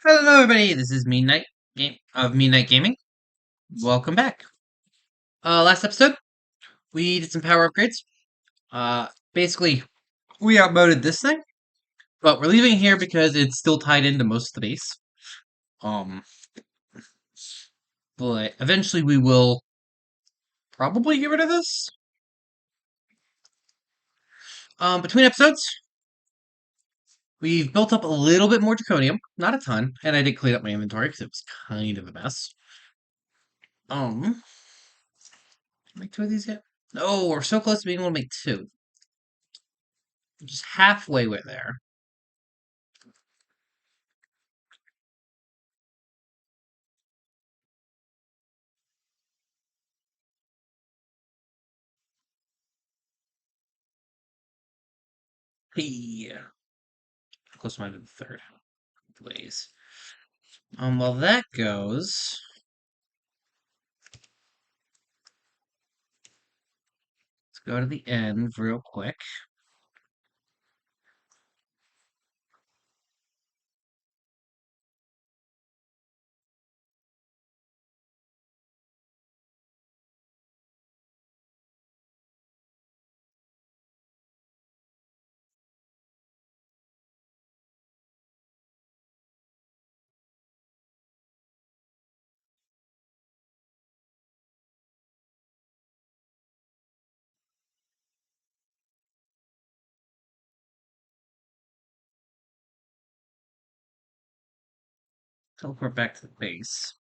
Hello, everybody. This is Midnight Game of Midnight Gaming. Welcome back. Last episode we did some power upgrades. Basically we outmoded this thing, but we're leaving here because it's still tied into most of the base. Um, but eventually we will probably get rid of this. Between episodes, we've built up a little bit more draconium, not a ton, and I did clean up my inventory because it was kind of a mess. Um, make two of these yet? No, we're so close to being able to make two. Just halfway we're there. Yeah. Close minded the third. Blaze. While that goes, let's go to the end real quick. Teleport back to the base.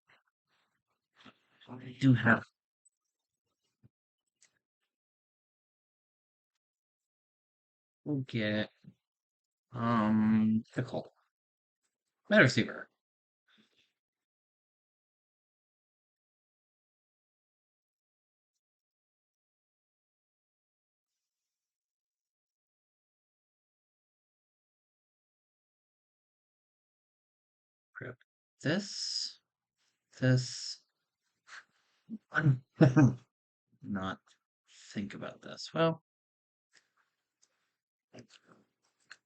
I do have. We'll get pickle. Meta receiver. Grab this. This. Not think about this. Well,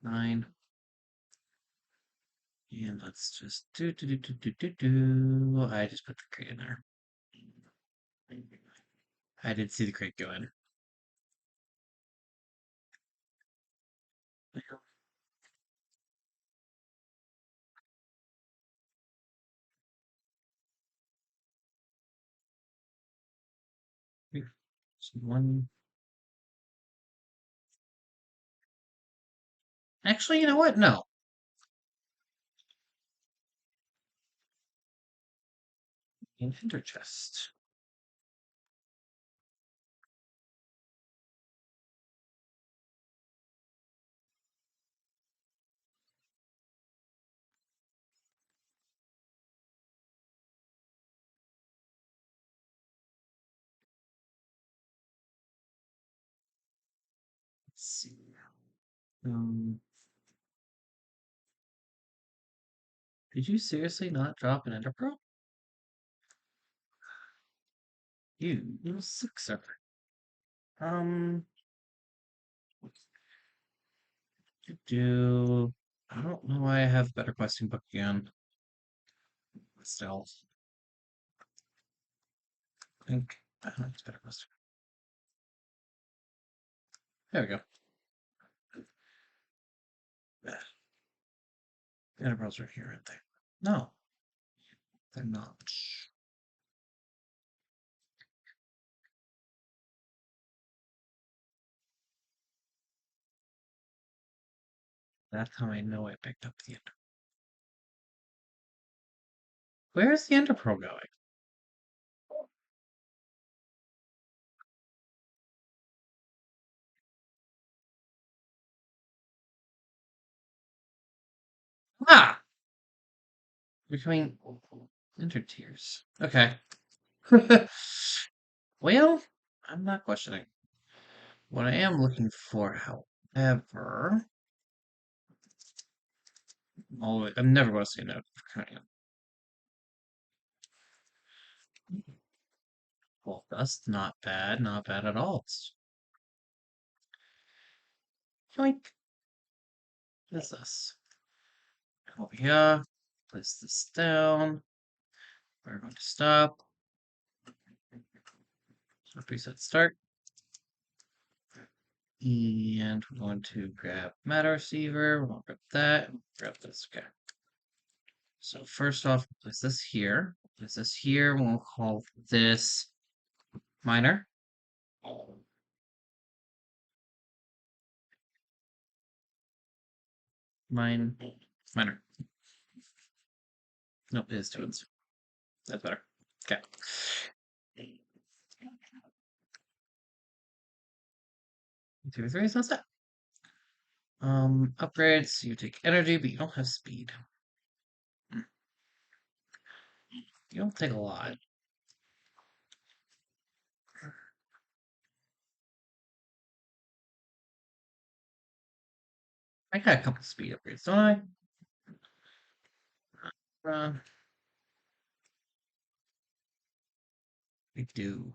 9. And let's just do. I just put the crate in there. I did see the crate go in. One. Actually, you know what? No. An ender chest. Let's see. Um, did you seriously not drop an ender pearl? You sucker. Um, do I don't know why I have better questing book again. Still, I think I don't know it's better questing. There we go. The ender pearls are here, aren't they? No, they're not. That's how I know I picked up the ender. Where is the ender pearl going? Ah, becoming ender tears. Okay. Well, I'm not questioning. What I am looking for, however, I'm never going to say no to Draconium. Well, that's not bad, not bad at all. It's like, what is this? Oh, yeah. Place this down. We're going to stop. So preset start. And we're going to grab matter receiver. We're going to grab that. Grab this. Okay. So first off, place this here. Place this here. We'll call this minor. Minor. Nope, it is tunes. That's better. Okay. 2 3, so that's that. Upgrades. You take energy, but you don't have speed. You don't take a lot. I got a couple speed upgrades, don't I? Uh, I do.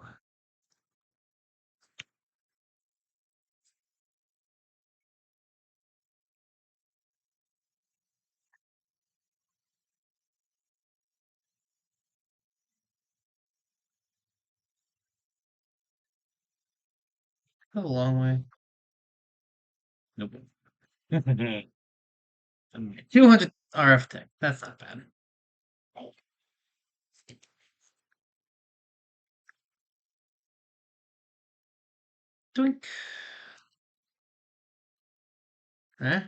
A long way. Nope. 200 RF tech. That's not bad. Doink. Eh?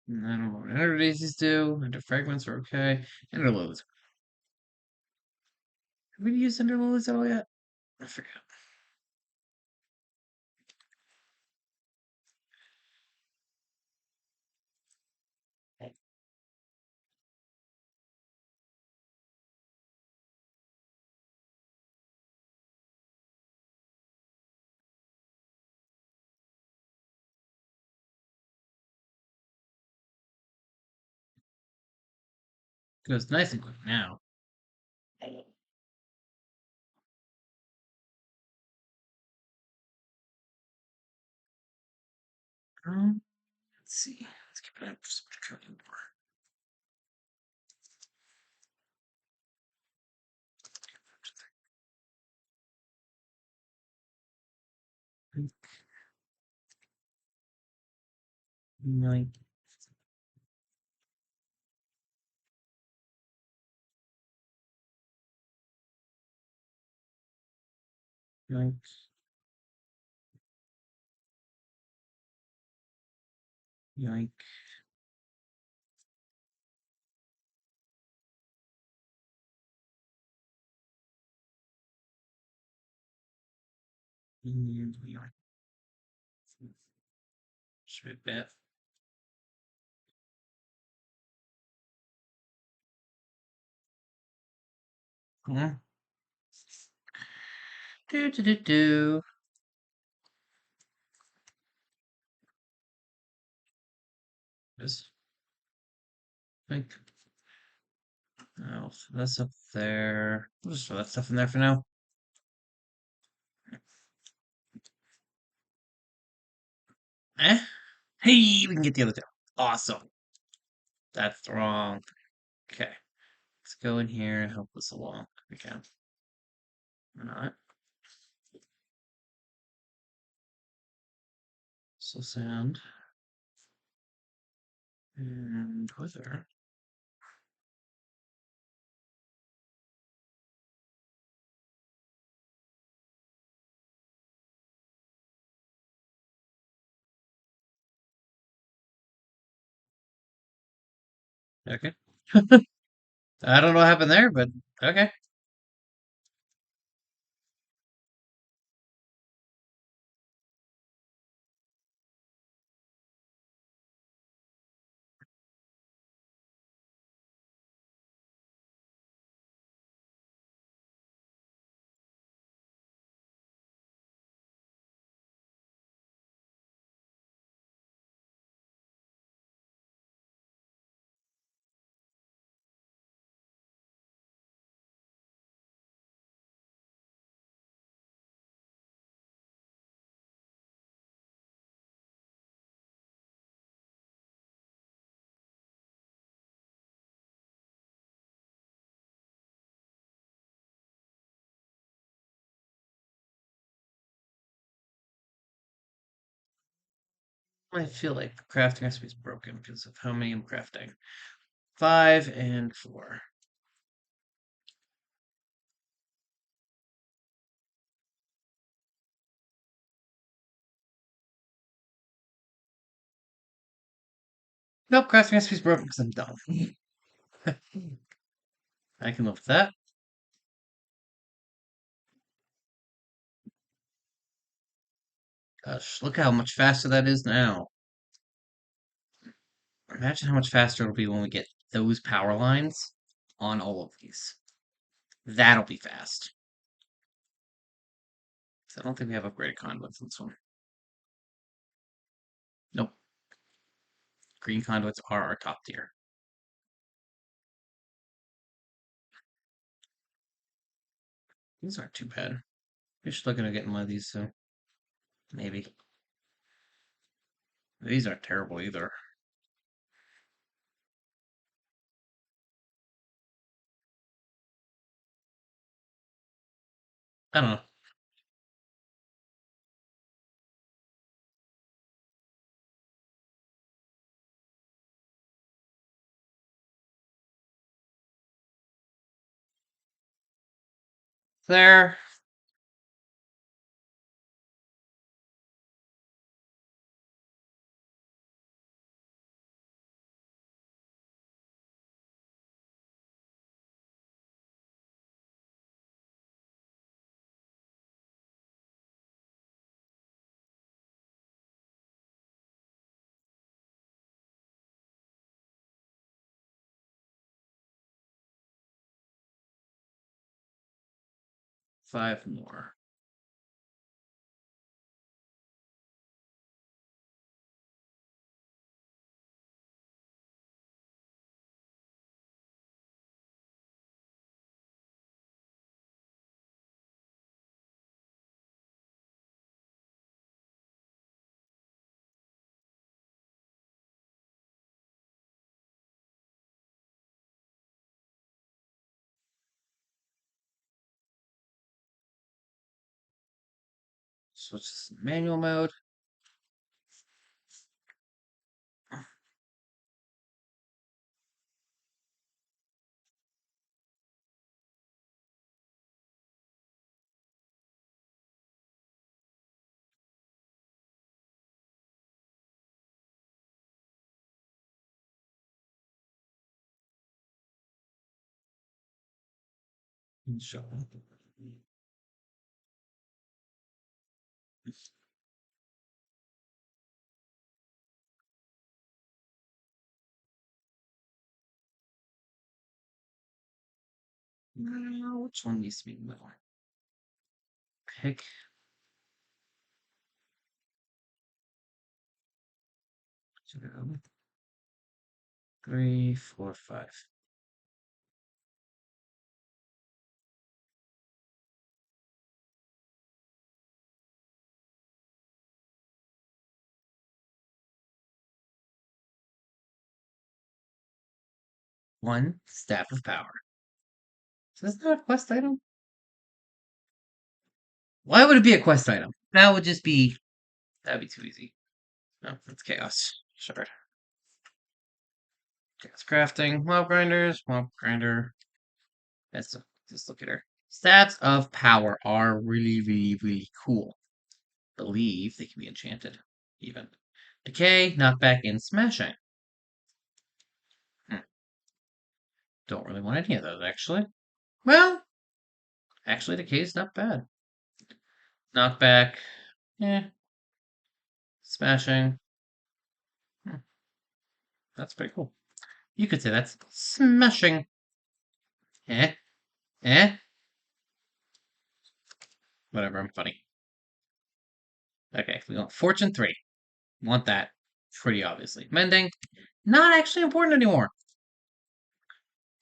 I don't know what enter daisies do. Enter fragments are okay. Enter lilies. Have we used enter lilies at all yet? I forget. Goes nice and quick now. Let's see. Let's keep it up for some more. Yoink. Yoink. Yoink. And yoink. Should be bad. Huh? Do do do do. This. Think. Oh, so that's up there. We'll just throw that stuff in there for now. Eh? Hey, we can get the other two. Awesome. That's wrong. Okay. Let's go in here and help this along. We can. Or not. So sand. And wither. Okay. I don't know what happened there, but okay. I feel like crafting recipe is broken because of how many I'm crafting. 5 and 4. Nope, crafting recipe is broken because I'm dumb. I can live with that. Gosh, look how much faster that is now. Imagine how much faster it'll be when we get those power lines on all of these. That'll be fast. So I don't think we have upgraded conduits in this one. Nope. Green conduits are our top tier. These aren't too bad. We should look into getting one of these soon. Maybe. These aren't terrible either. I don't know. There. Five more. Switch this to manual mode. Show. Which one needs to be more? Pick 2, 3, 4, 5. One staff of power. So is that a quest item? Why would it be a quest item? That would just be that'd be too easy. No, that's chaos. Sure. Chaos crafting. Mob grinder. Let's just look at her. Stats of power are really, really, really cool. Believe they can be enchanted. Even. Decay, knockback, and smashing. Hmm. Don't really want any of those, actually. Well, actually, decay is not bad. Knockback. Eh. Smashing. Hmm. That's pretty cool. You could say that's smashing. Eh? Eh? Whatever, I'm funny. Okay, we want Fortune 3. Want that. Pretty obviously. Mending. Not actually important anymore.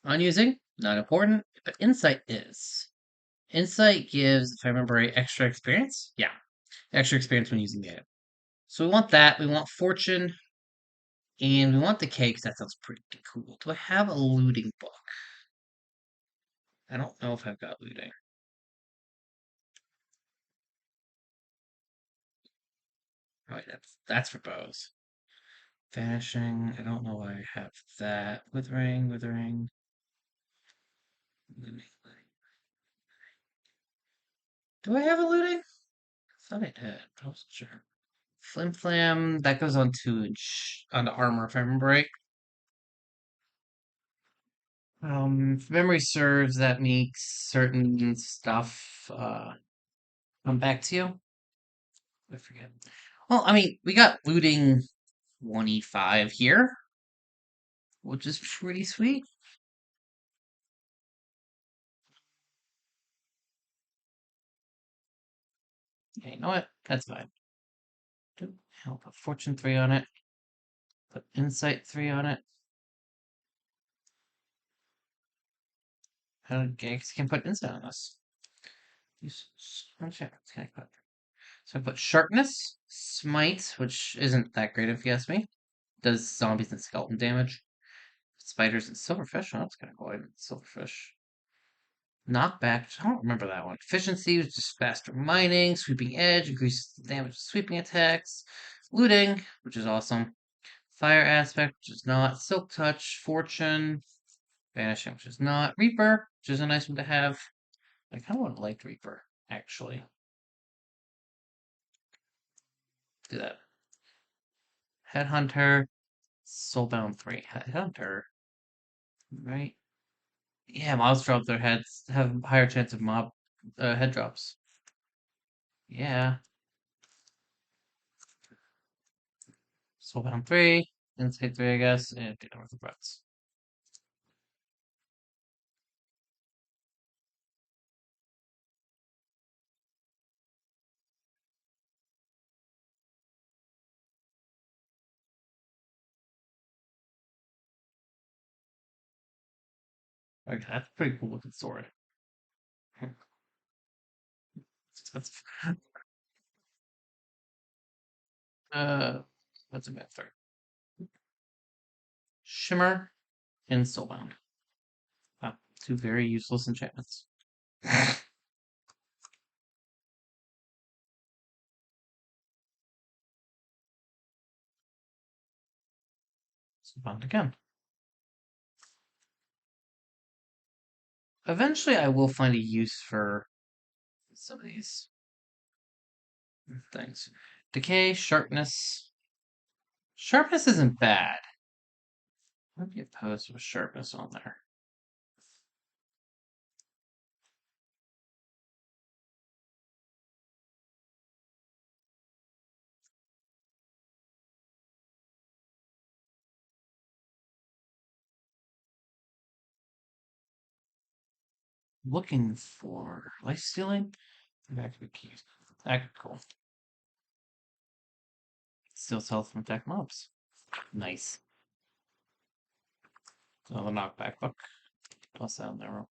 Unusing. Not important. But Insight is. Insight gives, if I remember right, extra experience? Yeah. Extra experience when using the item. So we want that. We want Fortune. And we want the K because that sounds pretty cool. Do I have a looting book? I don't know if I've got looting. Right, that's for bows. Vanishing. I don't know why I have that. Withering, withering. Looting, looting. Do I have a looting? I thought I did, but I wasn't sure. Flim Flam, that goes onto armor if I remember right. If memory serves, that makes certain stuff come back to you. I forget. Well, I mean, we got looting 25 here, which is pretty sweet. Yeah, you know what? That's fine. I'll put Fortune 3 on it. Put Insight 3 on it. I can put Insight on this. So I put Sharpness, Smite, which isn't that great if you ask me. Does zombies and skeleton damage. Spiders and Silverfish. Oh, that's kind of cool. Silverfish. Knockback. I don't remember that one. Efficiency, which is faster mining. Sweeping Edge, increases the damage of sweeping attacks. Looting, which is awesome. Fire Aspect, which is not. Silk Touch. Fortune. Vanishing, which is not. Reaper, which is a nice one to have. I kind of would have liked Reaper, actually. Do that. Headhunter. Soulbound 3. Headhunter. Right? Yeah, mobs drop their heads. Have a higher chance of mob head drops. Yeah. Soulbound 3. Insight 3, I guess. And Data with the Breaths. Okay, that's a pretty cool looking sword. That's uh that's a bad third. Shimmer and Soulbound. Wow, two very useless enchantments. Soulbound again. Eventually I will find a use for some of these things. Decay, sharpness. Sharpness isn't bad. I'd be opposed with sharpness on there. Looking for life stealing. Activate keys. Cool. Steals health from attack mobs. Nice. Another knockback book. Plus that narrow.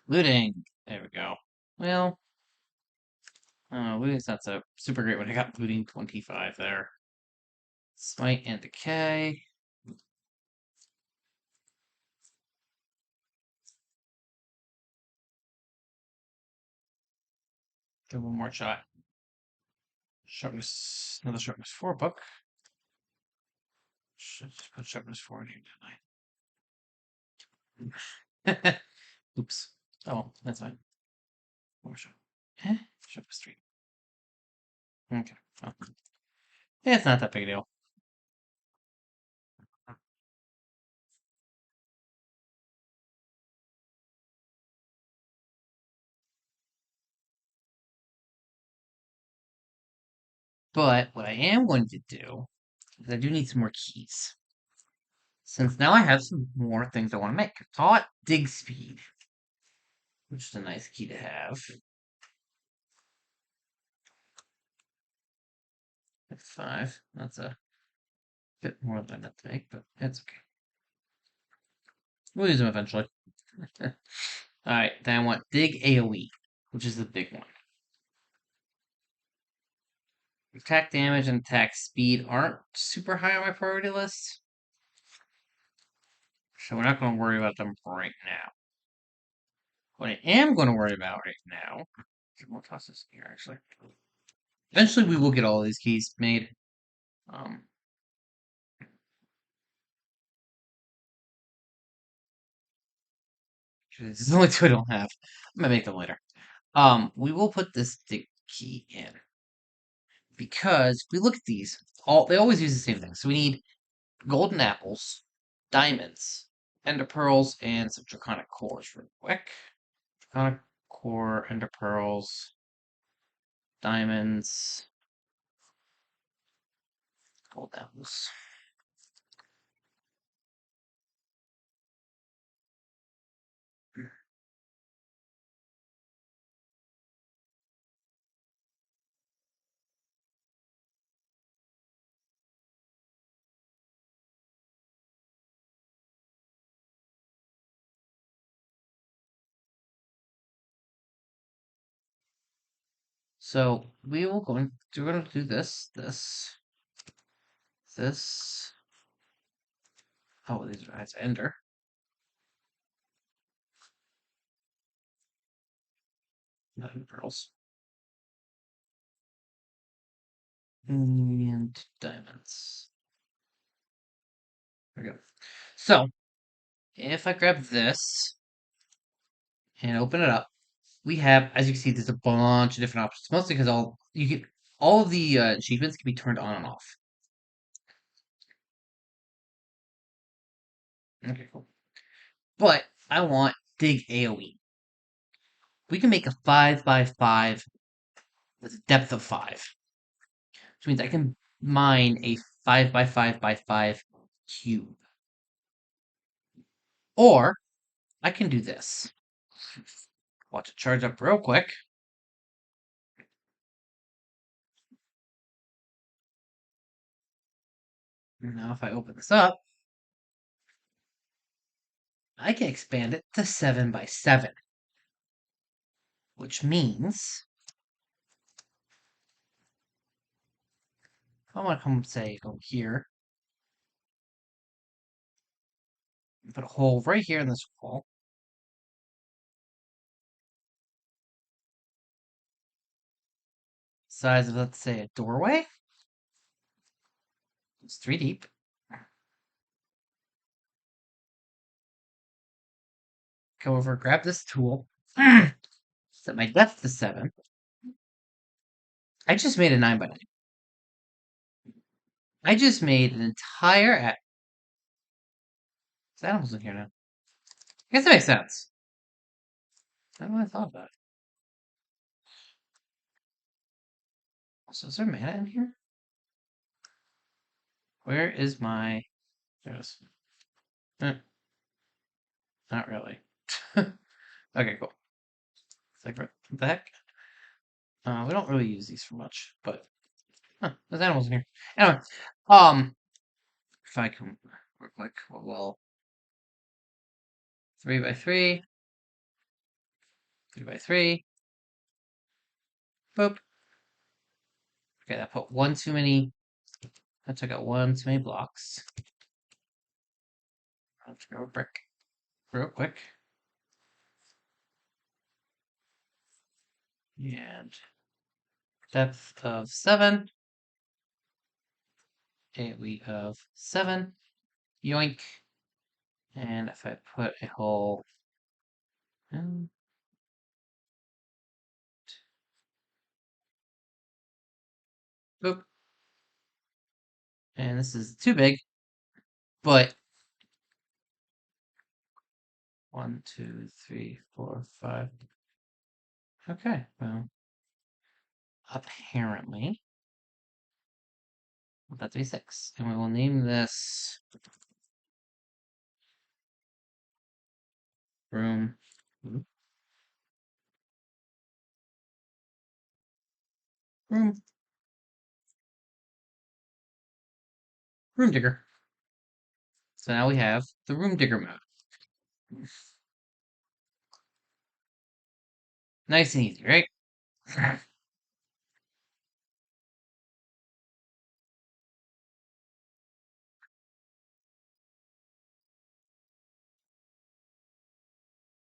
Looting. There we go. Well, looting's not so super great when I got looting 25 there. Smite and decay. Give one more shot. Sharpness. Another sharpness 4 book. Should just put sharpness 4 in here, didn't I? Oops. Oh, that's fine. One more shot. Sharpness 3. Okay. Oh. Yeah, it's not that big a deal. But what I am going to do is I do need some more keys. Since now I have some more things I want to make. Thought dig speed, which is a nice key to have. That's 5. That's a bit more than I meant to make, but it's okay. We'll use them eventually. Alright, then I want dig AoE, which is the big one. Attack damage and attack speed aren't super high on my priority list. So we're not going to worry about them right now. What I am going to worry about right now, we'll toss this here actually. Eventually we will get all these keys made. Um, this is the only two I don't have. I'm gonna make them later. We will put this dig key in because if we look at these, they always use the same thing. So we need golden apples, diamonds, ender pearls, and some draconic cores real quick. Draconic core, ender pearls, diamonds, gold apples. So we're going to do this. Oh, these are that's ender. Not pearls. And diamonds. There we go. So if I grab this and open it up, we have, as you can see, there's a bunch of different options. Mostly because all of the achievements can be turned on and off. Okay, cool. But I want dig AoE. We can make a 5x5 with a depth of 5, which means I can mine a 5x5x5 cube. Or I can do this. Watch it charge up real quick. Now if I open this up, I can expand it to 7x7. Which means if I want to come, say, go here, put a hole right here in this wall. Size of, let's say, a doorway. It's 3 deep. Go over, grab this tool. Set my depth to 7. I just made a 9x9. I just made an entire. There's animals in here now. I guess that makes sense. I don't know what I thought about it. Also, is there mana in here? Where is my. There's. Eh, not really. Okay, cool. It's like, what the heck? We don't really use these for much, but there's animals in here. Anyway, if I can real quick, well, 3x3, 3x3, boop. Okay, that put one too many. I took out one too many blocks. I'll just grab a brick real quick. And depth of 7. AoE of 7. Yoink. And if I put a hole in, boop. And this is too big, but 1, 2, 3, 4, 5. Okay, well, apparently, that to be 6. And we will name this room. Room. Room digger. So now we have the room digger mode. Nice and easy, right?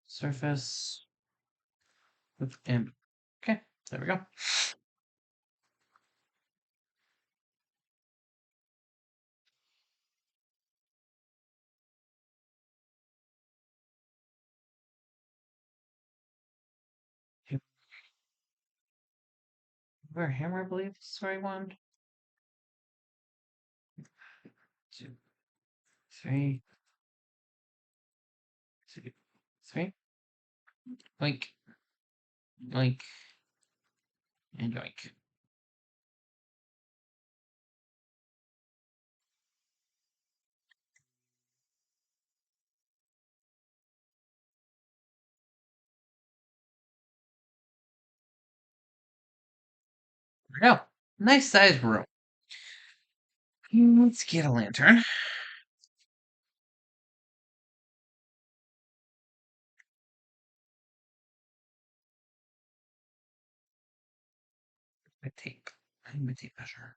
Surface. And okay, there we go. Or hammer, I believe. Sorry, 1, 2, 3, 2, 3. Yoink, yoink, and yoink. There we go. Nice sized room. Let's get a lantern. My tape. I need my tape measure.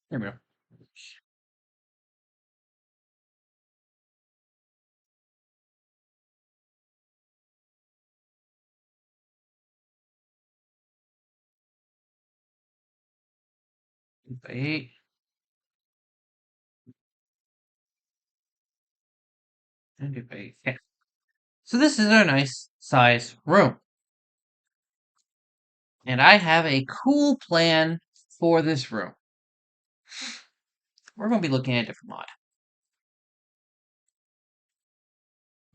There we go. By 8. And do by 8. Okay. So this is a nice size room. And I have a cool plan for this room. We're going to be looking at a different mod.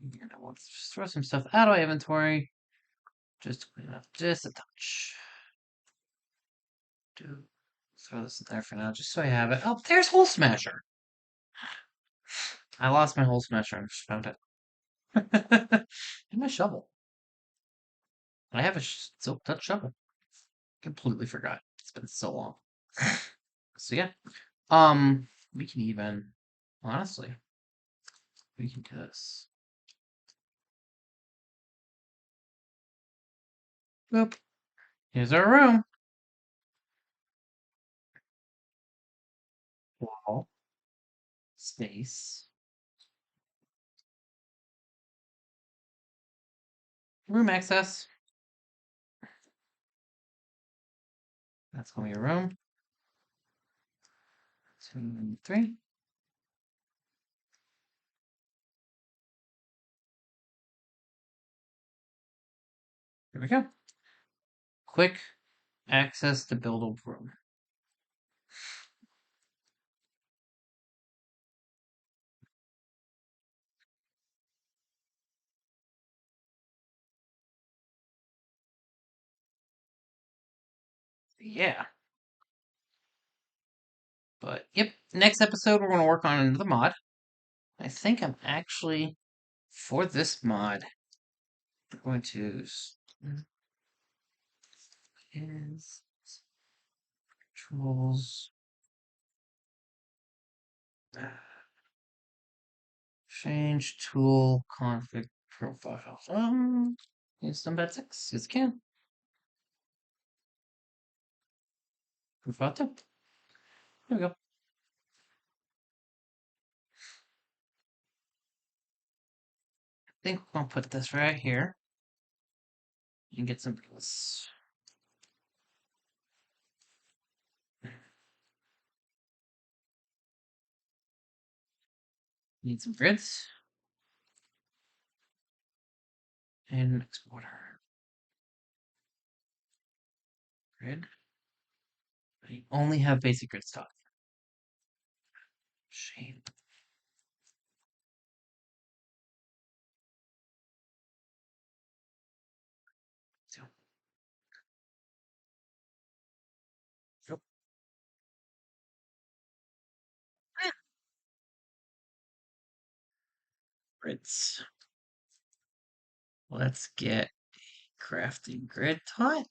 And I want to just throw some stuff out of my inventory. Just to clean up just a touch. Throw this in there for now, just so I have it. Oh, there's Hole Smasher. I lost my Hole Smasher. I just found it. And my shovel. I have a silk touch shovel. Completely forgot. It's been so long. So yeah. We can even, honestly, we can do this. Boop. Here's our room. Wall. Space. Room access. That's gonna be a room. 2 and 3. Here we go. Quick access to build a room. Yeah. But yep, next episode we're going to work on another mod. I think I'm actually, for this mod, we're going to is controls change tool config profile. Use some bad 6. Yes, can. Profile 2. There we go. I think we're going to put this right here and get some grids. Need some grids. And exporter. Grid. I only have basic grid stock. Shame. So. Yep. Grids. Let's get a crafting grid taught.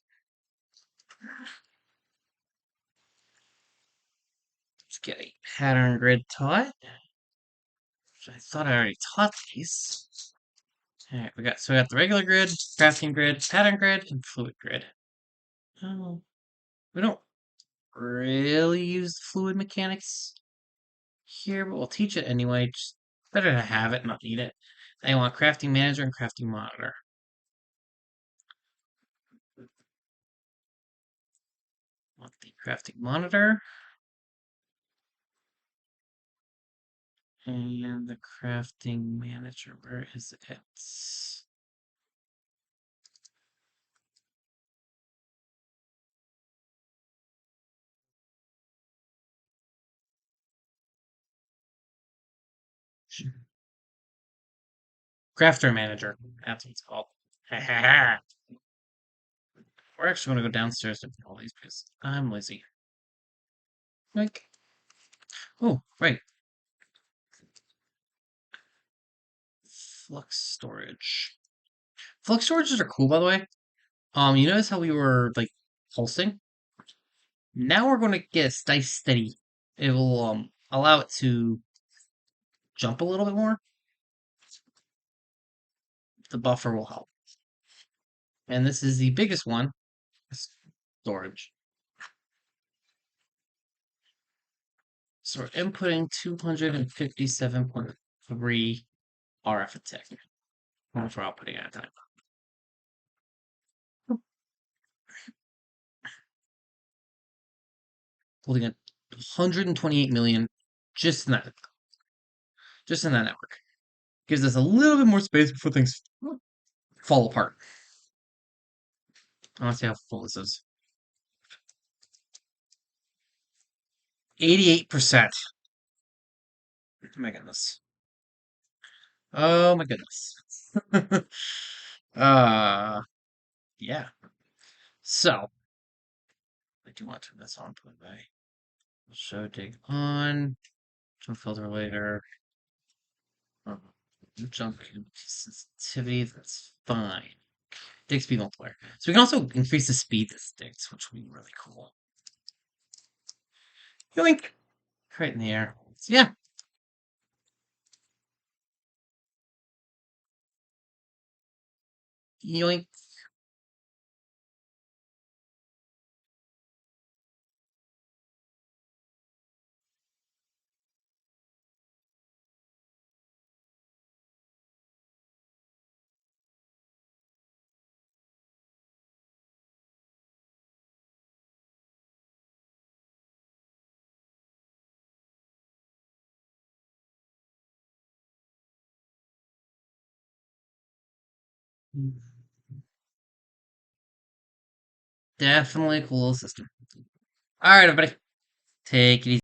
Let's get a pattern grid taught. I thought I already taught these. Alright, we got the regular grid, crafting grid, pattern grid, and fluid grid. Oh, we don't really use fluid mechanics here, but we'll teach it anyway. Just better to have it, not need it. I want crafting manager and crafting monitor. Want the crafting monitor and the crafting manager. Where is it? Crafter manager. That's what it's called. We're actually going to go downstairs to put all these because I'm lazy. Like, oh, right. Flux storage. Flux storages are cool, by the way. You notice how we were like pulsing? Now we're going to get a nice steady. It will allow it to jump a little bit more. The buffer will help. And this is the biggest one. Storage. So we're inputting 257.3 RF a tick. One for outputting at a time. Holding at 128 million just in that network. Gives us a little bit more space before things fall apart. I want to see how full this is. 88%. Oh my goodness. Oh my goodness. uh yeah. So I do want to turn this on, put by show dig on. Jump filter later. Jump sensitivity, that's fine. Dig speed multiplier. So we can also increase the speed this digs, which would be really cool. Yoink! Right in the air. So yeah. Yoink. Definitely a cool little system. Alright, everybody. Take it easy.